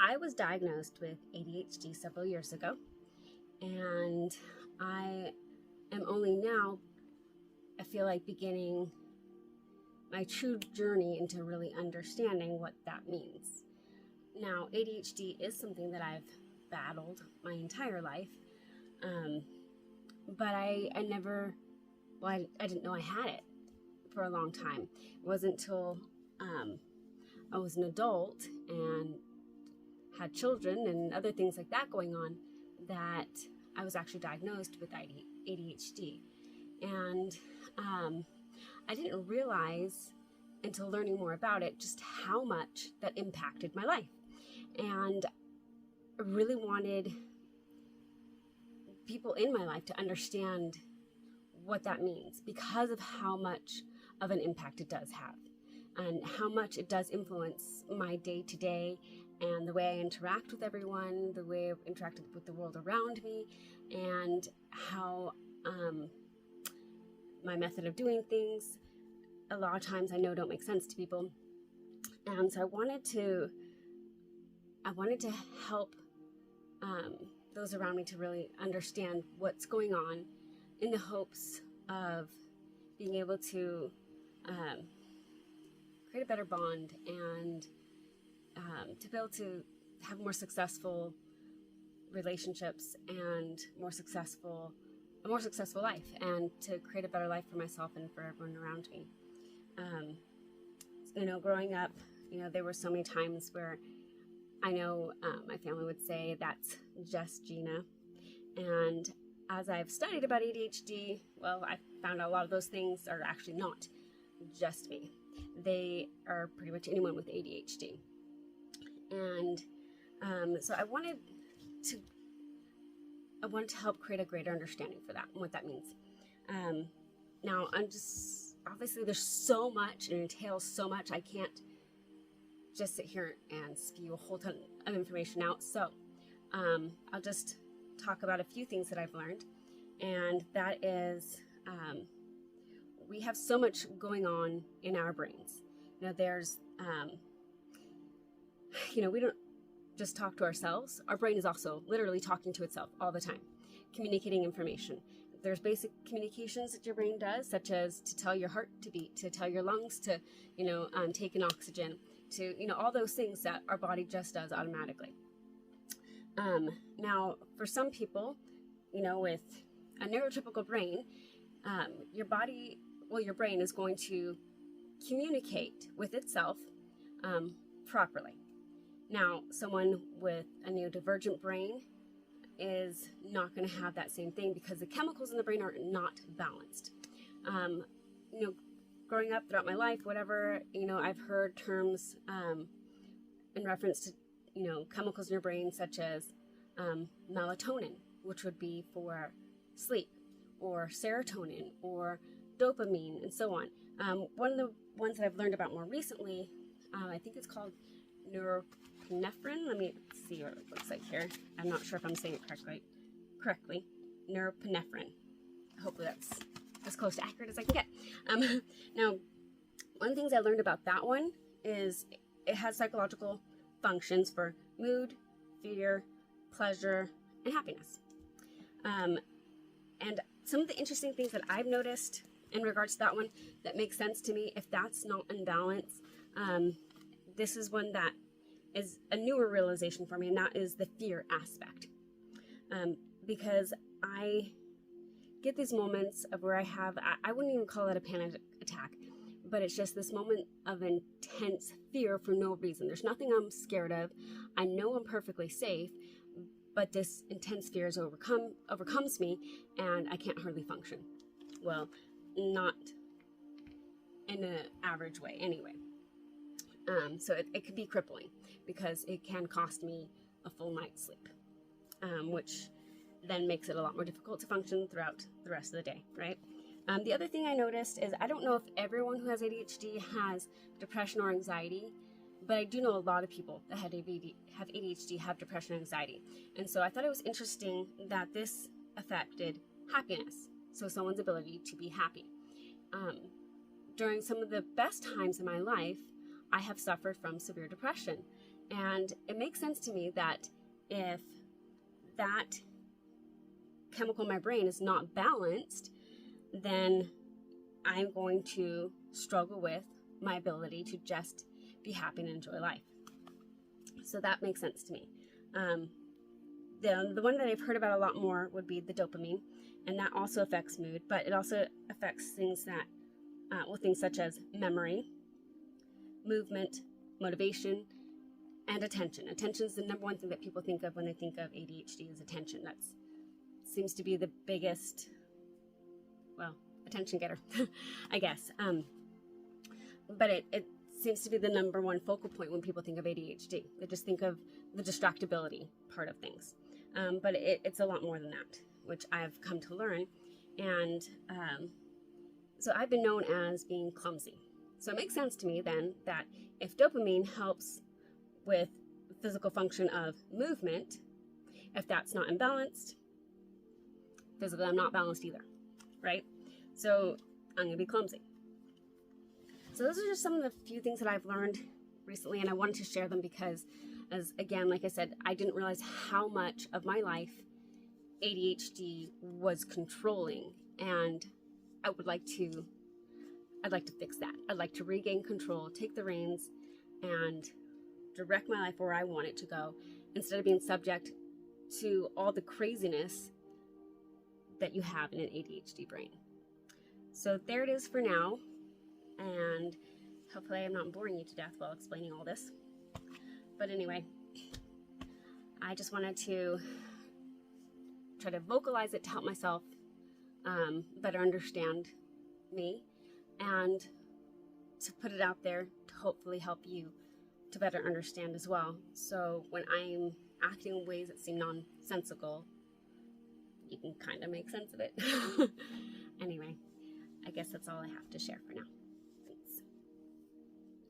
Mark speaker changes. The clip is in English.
Speaker 1: I was diagnosed with ADHD several years ago, and I am only now, I feel like, beginning my true journey into really understanding what that means. Now, ADHD is something that I've battled my entire life, but I never, well, I didn't know I had it for a long time. It wasn't until I was an adult and had children and other things like that going on that I was actually diagnosed with ADHD. And I didn't realize until learning more about it just how much that impacted my life. And I really wanted people in my life to understand what that means because of how much of an impact it does have and how much it does influence my day-to-day and the way I interact with everyone, the way I've interacted with the world around me, and how my method of doing things a lot of times I know don't make sense to people. And so I wanted to help those around me to really understand what's going on, in the hopes of being able to create a better bond and to be able to have more successful relationships and a more successful life, and to create a better life for myself and for everyone around me. Growing up, there were so many times where I know my family would say, "That's just Gina." And as I've studied about ADHD, well, I found out a lot of those things are actually not just me. They are pretty much anyone with ADHD. And so I wanted to help create a greater understanding for that and what that means. Now, obviously there's so much and it entails so much. I can't just sit here and spew a whole ton of information out. So I'll just talk about a few things that I've learned. And that is, we have so much going on in our brains. There's, we don't just talk to ourselves. Our brain is also literally talking to itself all the time, communicating information. There's basic communications that your brain does, such as to tell your heart to beat, to tell your lungs to, take in oxygen, to, all those things that our body just does automatically. Now, for some people, with a neurotypical brain, your brain is going to communicate with itself properly. Now, someone with a neurodivergent brain is not going to have that same thing because the chemicals in the brain are not balanced. Growing up throughout my life, whatever, I've heard terms in reference to, chemicals in your brain, such as melatonin, which would be for sleep, or serotonin, or dopamine, and so on. One of the ones that I've learned about more recently, I think it's called norepinephrine. Let me see what it looks like here. I'm not sure if I'm saying it correctly. Norepinephrine. Hopefully that's as close to accurate as I can get. Now, one of the things I learned about that one is it has psychological functions for mood, fear, pleasure, and happiness. And some of the interesting things that I've noticed in regards to that one that makes sense to me, if that's not in balance, this is one that is a newer realization for me, and that is the fear aspect. Because I get these moments of where I wouldn't even call it a panic attack, but it's just this moment of intense fear for no reason. There's nothing I'm scared of. I know I'm perfectly safe, but this intense fear overcomes me, and I can't hardly function. Well, not in an average way anyway. So it could be crippling because it can cost me a full night's sleep, which then makes it a lot more difficult to function throughout the rest of the day, right? The other thing I noticed is I don't know if everyone who has ADHD has depression or anxiety, but I do know a lot of people that have ADHD have depression and anxiety. And so I thought it was interesting that this affected happiness, so someone's ability to be happy. During some of the best times in my life, I have suffered from severe depression. And it makes sense to me that if that chemical in my brain is not balanced, then I'm going to struggle with my ability to just be happy and enjoy life. So that makes sense to me. The one that I've heard about a lot more would be the dopamine, and that also affects mood, but it also affects things that, things such as memory, movement, motivation, and attention. Attention is the number one thing that people think of when they think of ADHD, is attention. That seems to be the biggest, attention getter, I guess. But it seems to be the number one focal point when people think of ADHD. They just think of the distractibility part of things. But it's a lot more than that, which I've come to learn. And so I've been known as being clumsy. So it makes sense to me then that if dopamine helps with physical function of movement, if that's not imbalanced, physically I'm not balanced either, right? So I'm going to be clumsy. So those are just some of the few things that I've learned recently, and I wanted to share them because, as again, like I said, I didn't realize how much of my life ADHD was controlling, and I'd like to fix that. I'd like to regain control, take the reins, and direct my life where I want it to go, instead of being subject to all the craziness that you have in an ADHD brain. So there it is for now, and hopefully I'm not boring you to death while explaining all this. But anyway, I just wanted to try to vocalize it to help myself better understand me, and to put it out there to hopefully help you to better understand as well. So when I'm acting in ways that seem nonsensical, you can kind of make sense of it. Anyway, I guess that's all I have to share for now.